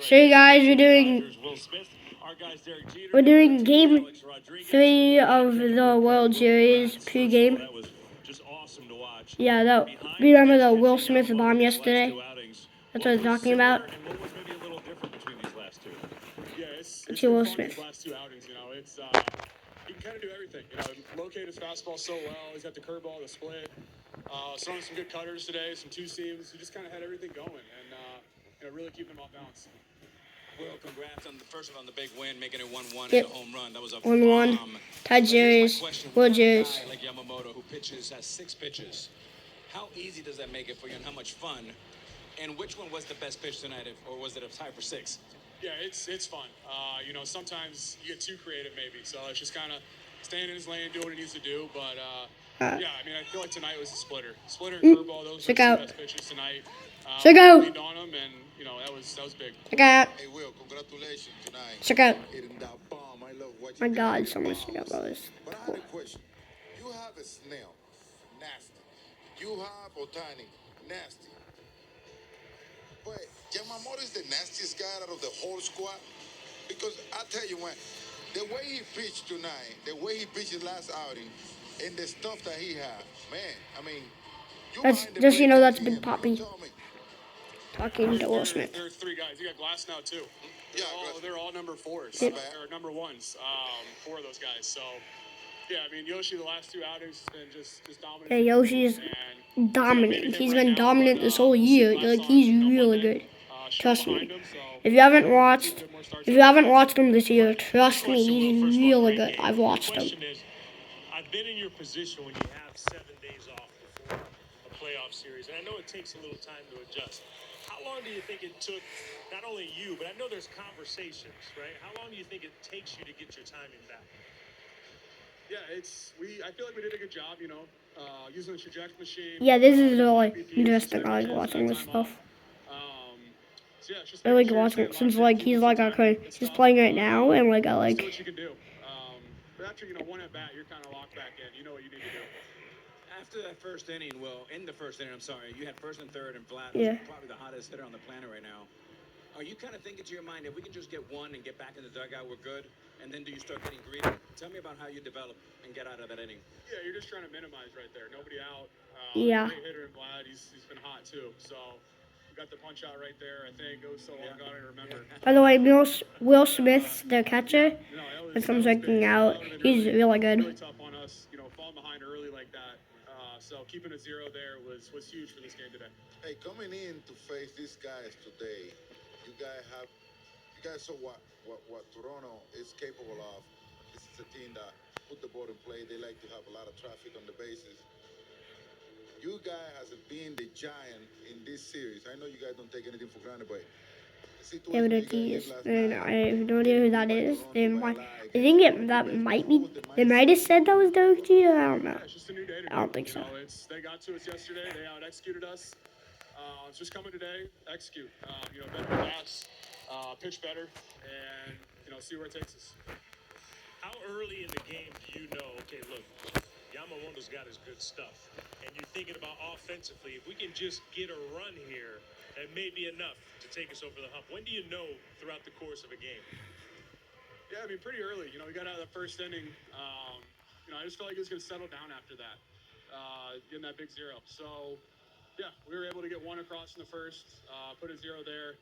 So you guys, we're doing game 3 of the World Series pre-game. Yeah, that remember the Will Smith bomb yesterday? That's what I was talking about. It's Will been Smith. These last two outings, he can kind of do everything. Locate his fastball so well. He's got the curveball, the split. Throwing some good cutters today, some two seams. He just kind of had everything going, and really keeping them off balance. Well, congrats on the first one on the big win, making it 1-1 Yep. and a home run. That was a 1-1. bomb. Tied series. World Series. Guy like Yamamoto, who has 6 pitches. How easy does that make it for you, and how much fun? And which one was the best pitch tonight, or was it a tie for 6? Yeah, it's fun. Sometimes you get too creative, maybe. So it's just kind of staying in his lane, doing what he needs to do. But I feel like tonight was a splitter and curveball. Those were the best pitches tonight. Check out. Leaned on him, and that was big. Check out. Hey Will, congratulations tonight. Check out. Hitting that bomb. I love watching. My God, so much check out brothers. But I had a question. You have a snail, nasty. You have Otani, nasty. But Yamamoto is the nastiest guy out of the whole squad. Because I tell you what, the way he pitched tonight, the way he pitched his last outing, and the stuff that he had, man, That's just that's Big Poppy talking to Will Smith. There are 3 guys. You got Glass now too. Yeah, they're all number 4s or number 1s. 4 of those guys. So yeah, Yoshi the last 2 outings has been just dominant. Yeah, Yoshi's dominant. He's been dominant this whole year. He's really good. Trust me. If you haven't watched him this year, trust me, he's really good. I've watched him. I've been in your position when you have 7 days off before a playoff series, and I know it takes a little time to adjust. How long do you think it took, not only you, but I know there's conversations, right? How long do you think it takes you to get your timing back? Yeah, I feel like we did a good job, using the trajectory machine. Yeah, this is really interesting. I like watching this stuff. I like watching it since he's he's playing right now, and I like. See what you can do. But after one at bat, you're kind of locked back in. You know what you need to do. After that first inning, in the first inning, I'm sorry, you had first and third, and Vlad Yeah. was probably the hottest hitter on the planet right now. Are you kind of thinking to your mind, if we can just get one and get back in the dugout, we're good? And then do you start getting greedy? Tell me about how you develop and get out of that inning. Yeah, you're just trying to minimize right there. Nobody out. Yeah. Great hitter in Vlad. He's been hot too. So we got the punch out right there. I think it was so long gone. I remember. By the way, Will Smith, their catcher, that comes striking out. He's really good. Really tough on us. Falling behind early like that. So keeping it 0 there was huge for this game today. Hey, coming in to face these guys today, you guys saw what Toronto is capable of. This is a team that put the ball in play. They like to have a lot of traffic on the bases. You guys has been the giant in this series. I know you guys don't take anything for granted, but Yeah, but I have no idea who that is. I think that might be. They might have said that was Derek Jeter. I don't know. It's just a new day today. I don't think so. They got to us yesterday. They out-executed us. It's just coming today. Execute. Better bats, pitch better, and see where it takes us. How early in the game do you know, okay, look, Yamamoto's got his good stuff, and you're thinking about offensively, if we can just get a run here, that may be enough to take us over the hump. When do you know throughout the course of a game? Yeah, pretty early. We got out of the first inning. I just felt like it was going to settle down after that, getting that big 0. So, yeah, we were able to get 1 across in the first, put a 0 there.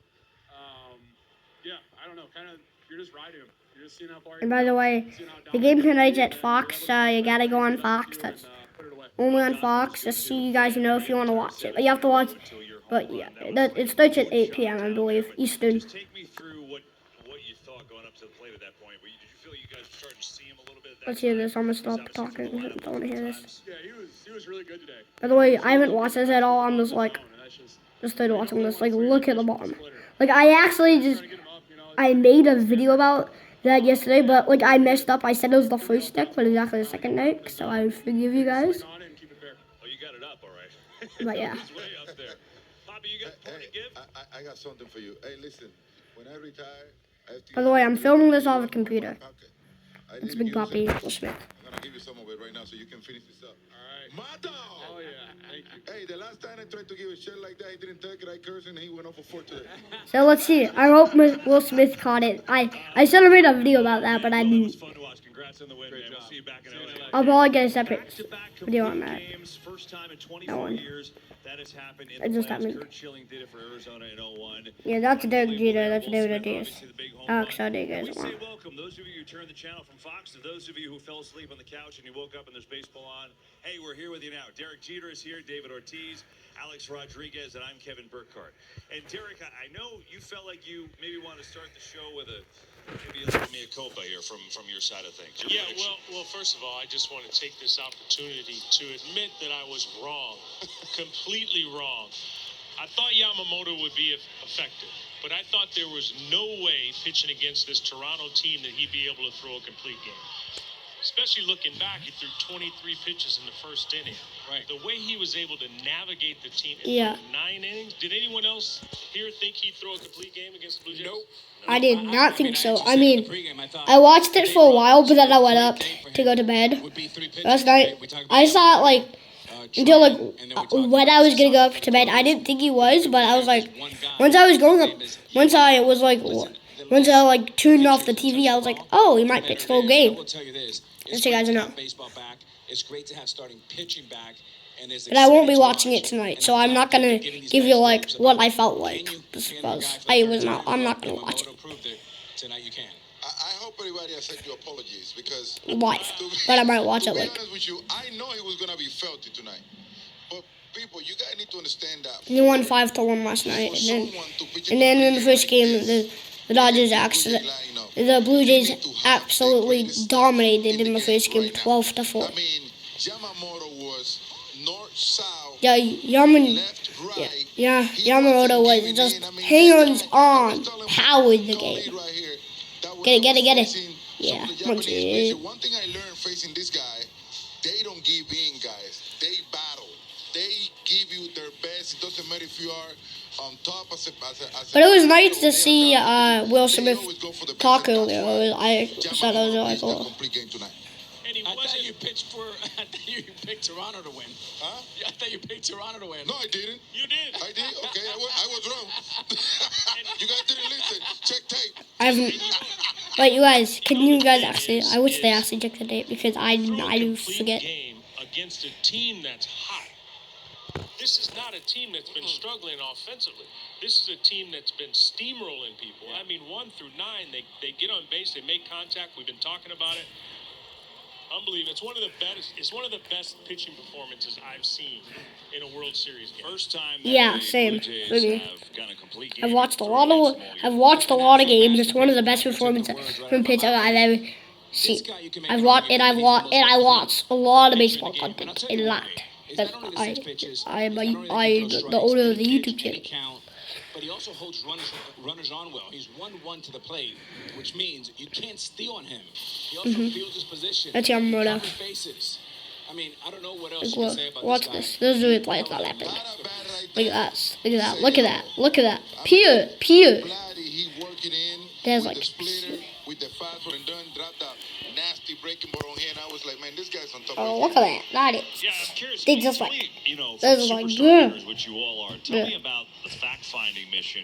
I don't know, you're just riding him. You're just seeing how far. And by the way, the game tonight's at Fox. You gotta go on Fox. That's only on Fox. Just so you guys know if you want to watch it. You have to watch. But yeah, it starts at 8 p.m. I believe Eastern. Just take me through what you thought going up to the plate at that point. Did you feel you guys were starting to see him a little bit? Let's hear this. I'm gonna stop talking. I don't want to hear this. Yeah, he was really good today. By the way, I haven't watched this at all. I'm just started watching this. Look at the bottom. I actually I made a video about that yesterday, but I messed up. I said it was the first stick, but it's actually the second stick, so I forgive you guys. Oh, you got it up, all right. But yeah. It's way up there. Poppy, you got a point to give? I got something for you. Hey, listen, when I retire, I have to. By the way, I'm filming this off the computer. Okay. It's Big Poppy, Will Smith. gonna give you some of it right now so you can finish this up. All right. Mato! Oh yeah, thank you. Hey, the last time I tried to give a shit like that, he didn't take it. I cursed and he went off for 4 today. So let's see. I hope Will Smith caught it. I should have made a video about that, but I Well, it was didn't. fun to watch. Congrats on the win, man. We'll see you back in LA. I'll probably get a separate Back-to-back video on complete that. games, first time in That 24 one. years that has happened in It the just playoffs. happened. Kurt Schilling did it for Arizona in 01. Yeah, that's Derek Jeter. That's Will David Smith, Ortiz. obviously the big home Alex run. Rodriguez. We say Wow. welcome. Those of you who turned the channel from Fox, to those of you who fell asleep on the couch and you woke up and there's baseball on, hey, we're here with you now. Derek Jeter is here, David Ortiz, Alex Rodriguez, and I'm Kevin Burkhardt. And Derek, I know you felt like you maybe wanted to start the show with maybe a little mea culpa here from your side of things. Your Yeah, prediction. well, first of all, I just want to take this opportunity to admit that I was wrong, completely wrong. I thought Yamamoto would be effective, but I thought there was no way pitching against this Toronto team that he'd be able to throw a complete game. Especially looking back, he threw 23 pitches in the first inning. Right. The way he was able to navigate the team in Yeah. 9 innings. Did anyone else here think he'd throw a complete game against the Blue Jays? Nope. I did not think so. I actually mean, said in the pregame, I thought I watched it for a while, but then I went great up day for to him go to bed would be 3 pitches, last night. right? We talked I about saw it like until like trying, and then we talked when about I was gonna go up Sasaki to bed. I didn't think he was, but I was like, There's one guy once I was going up, whose name is- once I was like, once I like tuned off the TV, I was like, oh, he might pitch the whole I game. will tell you this. Just It's so you great guys to know. have baseball back. It's great to have starting pitching back. And But I won't be exciting to watching watch. it tonight, And so the I'm not fact that gonna they're giving these give guys you like hopes what about, I felt can like you- because can the guy for I the was third not. time I'm as not well? gonna watch it Yamamoto proved it. Tonight you can. I hope everybody accept your apologies because live, to be- but I might watch to it be like. honest with you, I know he was gonna be filthy tonight. But people, you guys need to understand that. They won 5-1 last night, For and then someone to pitch a and then in the complete first game game, like this, the Dodgers Blue actually, Jay lineup, the Blue you Jays need to have absolutely the greatest dominated stuff in the first game, right now. 12-4. I mean, Yamamoto was north, south, Yeah, Yaman, left, right. yeah, He Yamamoto wasn't was giving just in. I mean, hands this guy, I was on, telling him, powered the no game. lead right here. That when Get it, I get it, was get it. facing Yeah, some of the once Japanese it- pitchers, one thing I learned facing this guy, they don't give in, guys. They battle. They give you their best. It doesn't matter if you are on top as a But it was nice or to they see are down. Will They Smith always go for the best, talk and that's earlier. why I thought that was really Yamamoto pitched a cool. complete game tonight. And he I thought wasn't. you pitched for. I thought you picked Toronto to win. Huh? Yeah, I thought you picked Toronto to win. No, I didn't. You did. I did? Okay, I was wrong. You guys didn't listen. Check tape. I haven't. But you guys, can you guys actually? I wish they actually checked the date because I Throw a do complete forget. game against a team that's hot. This is not a team that's been struggling offensively. This is a team that's been steamrolling people. I mean, 1 through 9, they get on base, they make contact. We've been talking about it. Unbelievable. It's one of the best. It's one of the best pitching performances I've seen in a World Series game. First time that Yeah, the same Blue Jays for me. have gotten a complete game I've watched a for lot of. Alex Moyer. I've watched a lot of games. It's one of the best performances from pitcher I've ever seen. This guy you can make I've an watched and argument I've that watched he's the and I most watched a lot of baseball And I'll content, tell a you lot. why. It's Because not only the 6 pitches, I am it's not only that I he the throws owner of strikes, the he YouTube can channel. count, but he also holds runners on well. He's 1-1 to the plate, which means you can't steal on him. He also fields his position. That's Yamamoto. Covers bases. I mean, I don't know what else Like, you can say about watch this guy. this. This is what life not happening. Not a bad right Look there. at that. Look at that. Look at that. Look at that. Pure. Glad he worked it in There's with like- the splitter, with the fastball, and then dropped that nasty breaking ball on here. And I was like, man, this guy's on top Oh, of look at that. That is. Yeah, I'm curious. They just like. You know, This from is like, superstar yeah. viewers, which you all are, tell Yeah. me about the fact-finding mission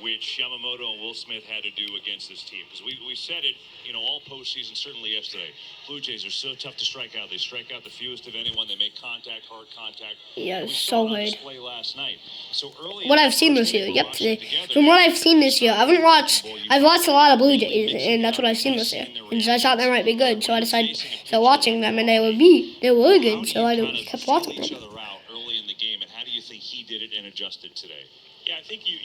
which Yamamoto and Will Smith had to do against this team. Because we said it, you know, all postseason, certainly yesterday. Blue Jays are so tough to strike out. They strike out the fewest of anyone. They make contact, hard contact. Yeah, We it's saw so it on hard. display last night. So early What in I've the seen first this year, inning, yep, we're watching today. together. From what I've seen this year, I haven't watched. I've watched a lot of Blue Jays, and that's what I've seen this year. And so I thought they might be good, so I decided to start watching them, and they were How good, do so I you kind of kept feel watching each them. other out early in the game, and how do you think he did it and adjusted today? Yeah, I think you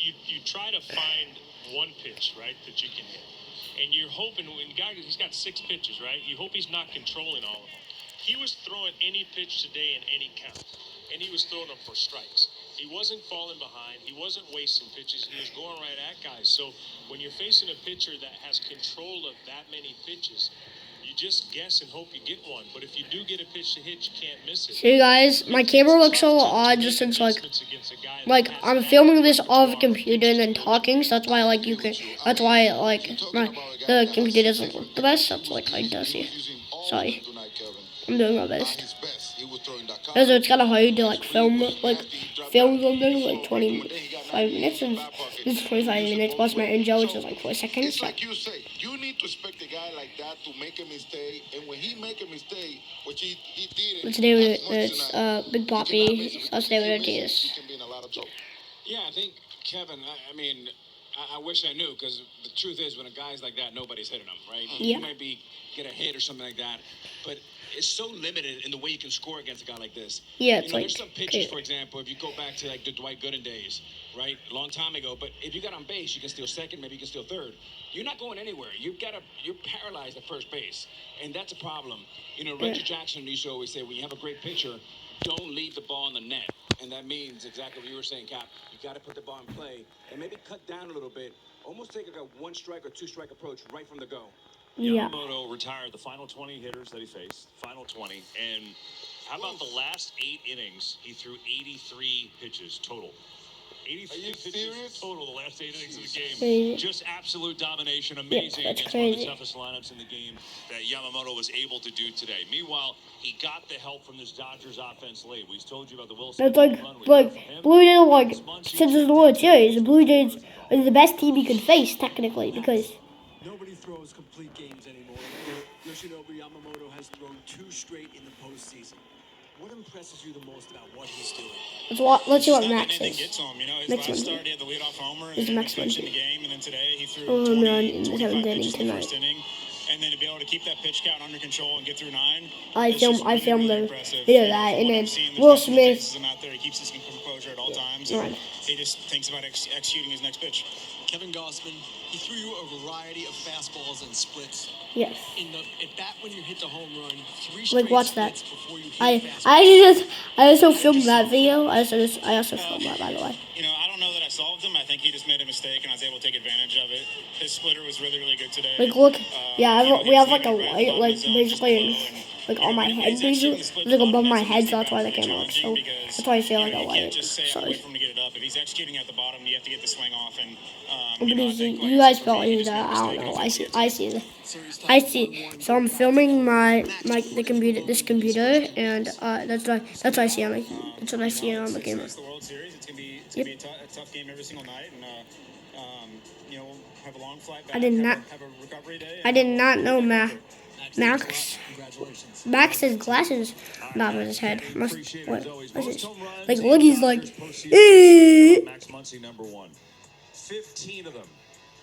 try to find one pitch, right, that you can hit. And you're hoping, when the guy, he's got 6 pitches, right? You hope he's not controlling all of them. He was throwing any pitch today in any count, and he was throwing them for strikes. He wasn't falling behind. He wasn't wasting pitches. He was going right at guys. So when you're facing a pitcher that has control of that many pitches, you just guess and hope you get one. But if you do get a pitch to hit, you can't miss it. See, guys, my camera looks so odd just since I'm filming this off the computer and then talking, so that's why that's why the computer doesn't look the best. That's like how it does here. Using all Sorry. of them tonight, I'm doing my Not best. his best. He was throwing that Also, it's kind of hard to like film something like 25 minutes, and this is 25 minutes plus my intro, which is like 4 seconds. It's So. like you say, you need to expect a guy like that to make a mistake, and when he make a mistake, which he did But it today as much it's tonight, Big you cannot Poppy. miss him, So today we're because gonna do if he this. misses, he can be in a lot of trouble. Yeah, I think Kevin. I mean, I wish I knew because the truth is, when a guy's like that, nobody's hitting him, right? Yeah. You might get a hit or something like that, but it's so limited in the way you can score against a guy like this. Yeah, You it's know, like there's some pitches, for example, if you go back to like the Dwight Gooden days, right, a long time ago. But if you got on base, you can steal second, maybe you can steal third. You're not going anywhere. You're paralyzed at first base, and that's a problem. You know, Reggie Jackson used to always say, when you have a great pitcher, don't leave the ball in the net. And that means exactly what you were saying, Cap. You got to put the ball in play and maybe cut down a little bit. Almost take a one strike or two strike approach right from the go. Yeah. Yamamoto retired the final 20 hitters that he faced, final 20. And how about the last 8 innings? He threw 83 pitches total. 83 Are you pitches serious? total the last 8 innings of the game. Crazy. Just absolute domination. Amazing that's against one of the crazy. toughest lineups in the game that Yamamoto was able to do today. Meanwhile, he got the help from this Dodgers offense late. We told you about the Wilson It's like run we got from him. Blue Jays like since it's the World Series, the Blue Jays are the best team you could face technically because Nobody throws complete games anymore. Yoshinobu Yamamoto has thrown 2 straight in the postseason. What impresses you the most about what he's doing? let's see what Just not Max letting anything is. get to him. You know, his Next last one. start, he had the leadoff homer, and Is then next was pitching one. the game, and then today he threw Oh, 20, man, in the 25 seventh inning pitches in the tonight. first inning, and then to be able to keep that pitch count under control and get through 9. I it's filmed just really, the really impressive. video of You know, that, from and what then I've seen, there's Will nothing that Smith. phases him out there. He keeps his composure at all times, Right. and he just thinks about executing his next pitch. Kevin Gossman, he threw you a variety of fastballs and splits. Yes. At bat, when you hit the home run, 3 Like straight watch that. splits before you hit I a fastball. I also filmed that video. I also filmed that, by the way. You know, I don't know that I solved him. I think he just made a mistake, and I was able to take advantage of it. His splitter was really, really good today. Like look, yeah, You know, we have he like a was leaving light, it right like above the zone, just basically below, and, like you on know, my when head, he's executing basically. the split It's like above bottom, my that's head, so when that's why the it's camera looks so. challenging because, That's why I say like you know, a you can't light. just say, Sorry. wait for him to get it up. If he's executing at the bottom, you have to get the swing off. And But you know, I you, think, like you I guys said, for felt me, he like just that. made a I don't mistake, know. and I see. So I'm filming this computer, and that's what I see on the that's what I see on the camera. It's the World Series. It's gonna be a tough game every single night, and you know, we'll have a long flight back. I did not. Have a recovery day. I did not know Max. Congratulations. Max's glasses not on his head. What's this? Most home runs Like in look, he's like, Dodgers postseason. Max Muncy, #1. 15 of them.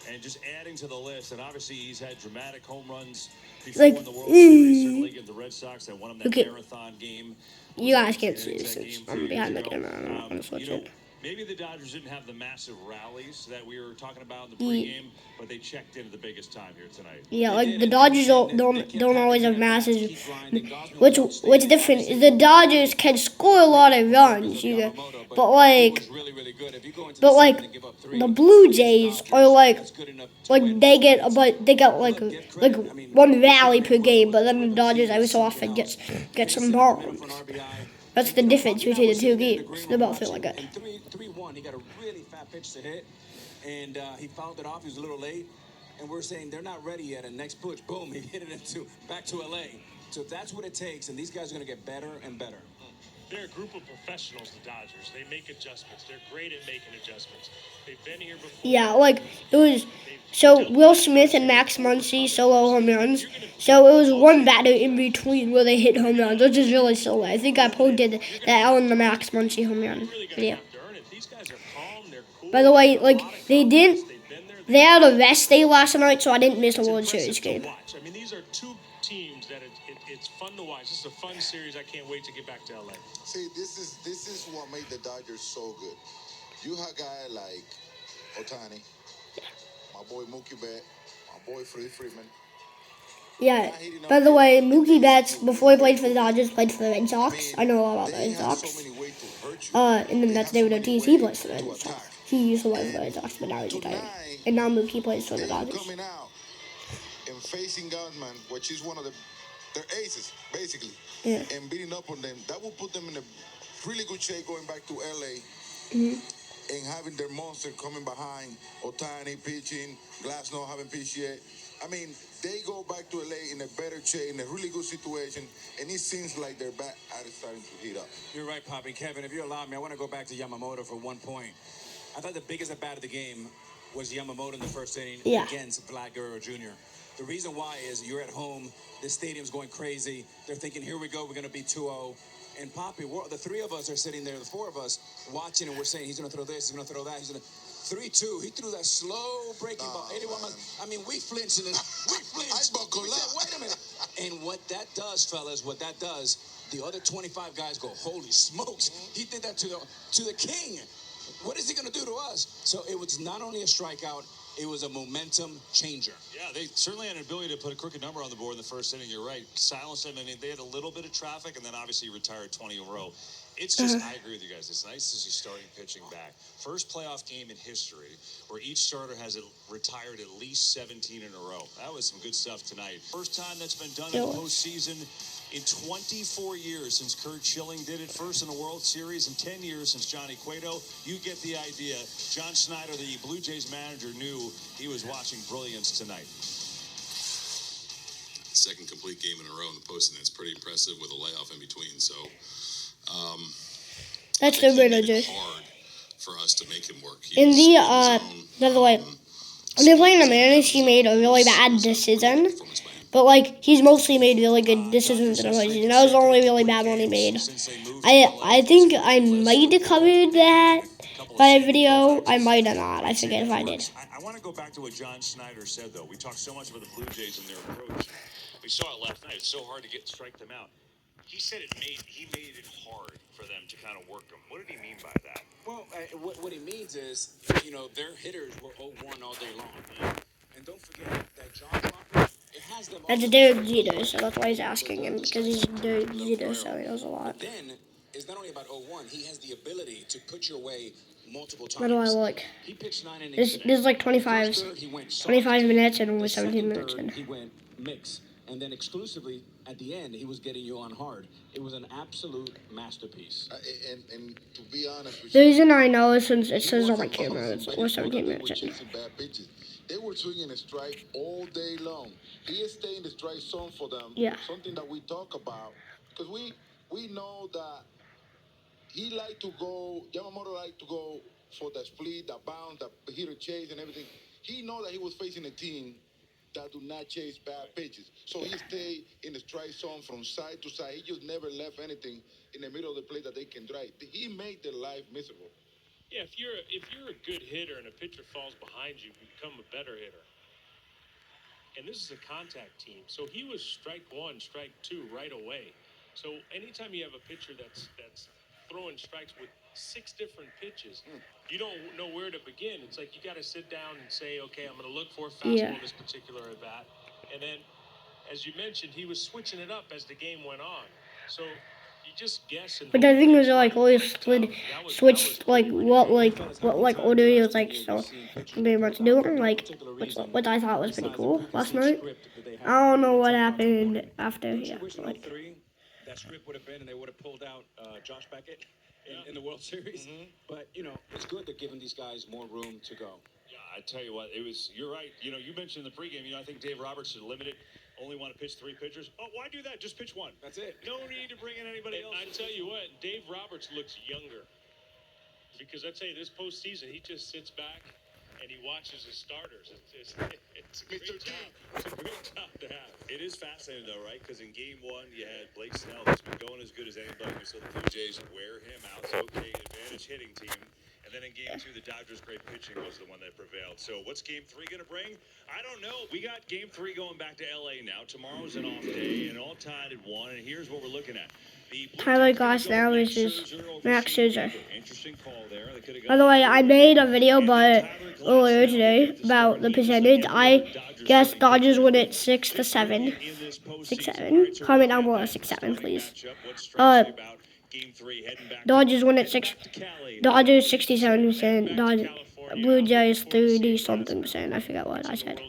And just adding to the list, and obviously he's had dramatic home runs before Like, in the World Series, certainly against the Red Sox. They won him that Okay. marathon game. You guys can't see Innings this that since game I'm 3 behind the years ago. camera. I'm not gonna switch You know, it. maybe the Dodgers didn't have the massive rallies that we were talking about in the pregame, but they checked in at the biggest time here tonight. Yeah, like the Dodgers don't always have masses. What's different is the Dodgers can score a lot of runs, but like the Blue Jays are like they get like one rally per game, but then the Dodgers every so often get some bombs. That's the difference between the two games. They both feel like that. And 3-1, he got a really fat pitch to hit, and he fouled it off. He was a little late, and we're saying they're not ready yet. And next pitch, boom, he hit it back to LA. So that's what it takes, and these guys are going to get better and better. They're a group of professionals, the Dodgers. They make adjustments. They're great at making adjustments. They've been here before. Yeah, like it was. So Will Smith and Max Muncy solo home runs. So it was one batter in between where they hit home runs, which is really silly. I think I posted that Alan the Max Muncy home run Really gotta video. have to earn it. These guys are calm. They're cool. By the way, like A lot of they confidence. didn't. They've been there. They had a rest day last night, so I didn't miss a It's World impressive Series to game. watch. I mean, these are two teams that it's fun to watch. This is a fun series. I can't wait to get back to LA. See, this is what made the Dodgers so good. You have a guy like Otani, my boy Mookie Betts, my boy Freeman. Yeah. By the way, Mookie Betts, before he played for the Dodgers, played for the Red Sox. I know all about the They Red have Sox. so many ways to hurt you. And then They that's have so David many Ortiz. He ways plays for the to Red Sox. attack. He used to play for the Red Sox, but now he's retired. And now Mookie plays for the They Dodgers. coming out and facing Godman, which is one of their aces, basically, Yeah. and beating up on them. That will put them in a really good shape going back to LA. And having their monster coming behind, Otani pitching, Glass not having pitched yet. I mean, they go back to LA in a better shape, in a really good situation, and it seems like their bat is starting to heat up. You're right, Poppy. Kevin, if you allow me, I want to go back to Yamamoto for 1 point. I thought the biggest at bat of the game was Yamamoto in the first inning Yeah. against Vlad Guerrero Jr. The reason why is you're at home, the stadium's going crazy. They're thinking, here we go, we're going to be 2-0. And Poppy, the three of us are sitting there, the four of us, watching, and we're saying, he's going to throw this, he's going to throw that, he's going to... 3-2, he threw that slow breaking ball. 81 miles. I mean, we flinched in it. We flinched. I buckled We up. said, wait a minute. And what that does, fellas, what that does, the other 25 guys go, holy smokes. He did that to the king. What is he going to do to us? So it was not only a strikeout, it was a momentum changer. Yeah, they certainly had an ability to put a crooked number on the board in the first inning. You're right. Silenced them, and they had a little bit of traffic, and then obviously retired 20 in a row. It's just, I agree with you guys. It's nice to see starting pitching back. First playoff game in history where each starter has retired at least 17 in a row. That was some good stuff tonight. First time that's been done in the postseason in 24 years since Curt Schilling did it. First in the World Series in 10 years since Johnny Cueto. You get the idea. John Schneider, the Blue Jays manager, knew he was watching brilliance tonight. Second complete game in a row in the postseason. That's pretty impressive with a layoff in between. So That's the way to made do it it. hard for us to make him work. In the by the way, when they're playing the Mariners, he made a really bad decision. But like he's mostly made really good decisions in the postseason. That was the only really bad one he made. I think I might have covered that by a video. I might have not. I forget if I did. I want to go back to what John Schneider said, though. We talked so much about the Blue Jays and their approach. We saw it last night. It's so hard to strike them out. He said he made it hard for them to kind of work them. What did he mean by that? Well, what he means is, their hitters were 0-1 all day long. And don't forget that John Crawford, it has them... That's Derek Jeter, so that's why he's asking him, because he's Derek Jeter, so he knows a lot. Then, it's not only about 0-1, he has the ability to put your way multiple times. What do I look? He pitched 9 innings. This is like 25 minutes and only 17 minutes in. He went mix. And then exclusively, at the end, he was getting you on hard. It was an absolute masterpiece. And to be honest with The you, reason I know is since it says on my camera, it's we're 17 minutes in. chasing bad pitches. They were swinging a strike all day long. He stayed in the strike zone for them. Yeah. Something that we talk about, because we know that he liked to go. Yamamoto liked to go for the split, the bounce, the hitter chase, and everything. He know that he was facing a team that do not chase bad pitches. So he stayed in the strike zone from side to side. He just never left anything in the middle of the plate that they can drive. He made their life miserable. Yeah, if you're a good hitter and a pitcher falls behind you, you become a better hitter. And this is a contact team. So he was strike one, strike two right away. So anytime you have a pitcher that's throwing strikes with 6 different pitches, you don't know where to begin. It's like you got to sit down and say, okay, I'm going to look for a fastball this particular at bat. And then, as you mentioned, he was switching it up as the game went on. So you just guess. And But the thing is, like, always switched like what order he was like, so pretty much doing like, which I thought was pretty cool last night. I don't know what happened after. Yeah, like. That script would have been, and they would have pulled out Josh Beckett in the World Series. But, it's good they're giving these guys more room to go. Yeah, I tell you what, you're right. You mentioned in the pregame, I think Dave Roberts should limit it. Only want to pitch 3 pitchers. Oh, why do that? Just pitch 1. That's it. No need to bring in anybody else. I tell you what, Dave Roberts looks younger. Because I tell you, this postseason, he just sits back and he watches his starters. It's a great job. It's a great job to have. It is fascinating, though, right? Because in Game 1, you had Blake Snell, who's been going as good as anybody. We saw the Blue Jays wear him out. So, okay, advantage hitting team. And then in Game 2, the Dodgers' great pitching was the one that prevailed. So what's Game 3 going to bring? I don't know. We got Game 3 going back to L.A. now. Tomorrow's an off day, and all tied at 1. And here's what we're looking at. Tyler Glasnow versus Max Scherzer. Interesting call there. By the way, I made a video earlier today about the percentage. I guess Dodgers win it 6-7. 6-7. Comment down below 6-7, please. Dodgers win it 6. Dodgers 67%. Blue Jays 30-something%. I forgot what I said.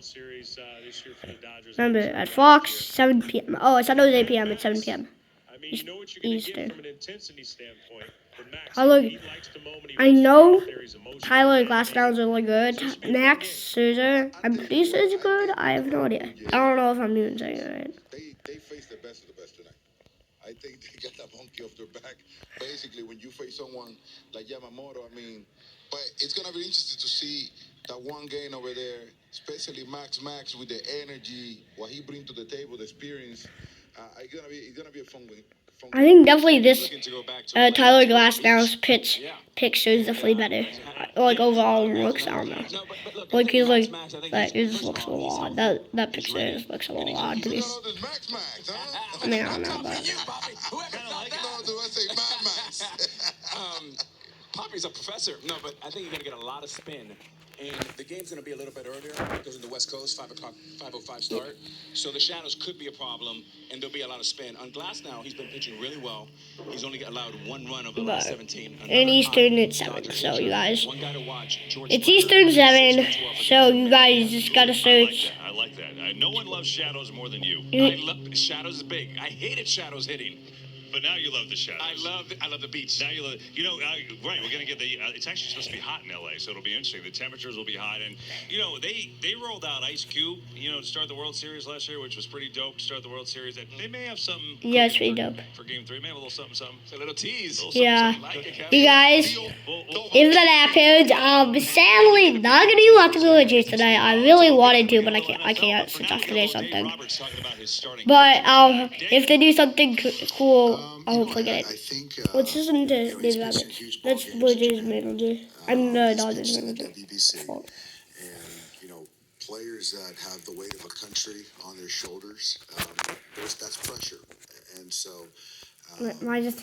Remember, at Fox, 7 p.m. Oh, I said it was 8 p.m. It's 7 p.m. I mean, you know what you're going to get Eastern. from an intensity standpoint. For Max, Tyler, he likes the moment he I wants to know get there. He's emotional. Tyler Glasnow's really good. Max Scherzer, I'm pretty sure he's good. I have no idea. I don't know if I'm even saying it right. They face the best of the best tonight. I think they got a monkey off their back. Basically, when you face someone like Yamamoto, I mean, but it's gonna be interesting to see that one game over there, especially Max with the energy, what he brings to the table, the experience. It's gonna be a fun game. I think definitely this Looking to go back to Tyler Glasnow's picture is definitely better. Like overall looks, I don't know. No, but look, Like he's like, Max, I think it he's- just first looks of a all, little he's odd. healthy. That He's picture ready. just looks a little And odd to me. You got all this Max, huh? I mean, I don't know, but No, do I say Mad Max? Poppy's a professor. No, but I think you're gonna get a lot of spin, and the game's gonna be a little bit earlier because in the West Coast, 5:00, 5:05 start. So the shadows could be a problem, and there'll be a lot of spin. On Glass now, he's been pitching really well. He's only allowed one run over the last But 17. in Another Eastern, hot it's 7, Dodger so pitcher. you guys, One guy to watch, George it's Springer. Eastern 7, 6-12 so you guys just gotta I like search. that. I like that. No one loves shadows more than you. I love shadows is big. I hated shadows hitting. But now you love the shadows. I love the beach. Now you love, right? We're gonna get the. It's actually supposed to be hot in LA, so it'll be interesting. The temperatures will be hot, and they rolled out Ice Cube, to start the World Series last year, which was pretty dope to start the World Series. And they may have something. Yeah, it's pretty dope. For Game 3, may have a little something, something. It's a little tease. Yeah. Like it, Kevin. You guys, We'll if that happens, I'm sadly not gonna be watching the Jays tonight. I really wanted to, but I can't since I have to do something. Roberts talking about his starting. But if they do something cool, I'll hopefully get it. I think. Let's listen to he's David pitched Abbott. some huge ball That's games Blue in Jays Japan. manager. I'm the He's Dodgers pitched in the manager. WBC. Oh. And, players that have the weight of a country on their shoulders, that's pressure. And so. I just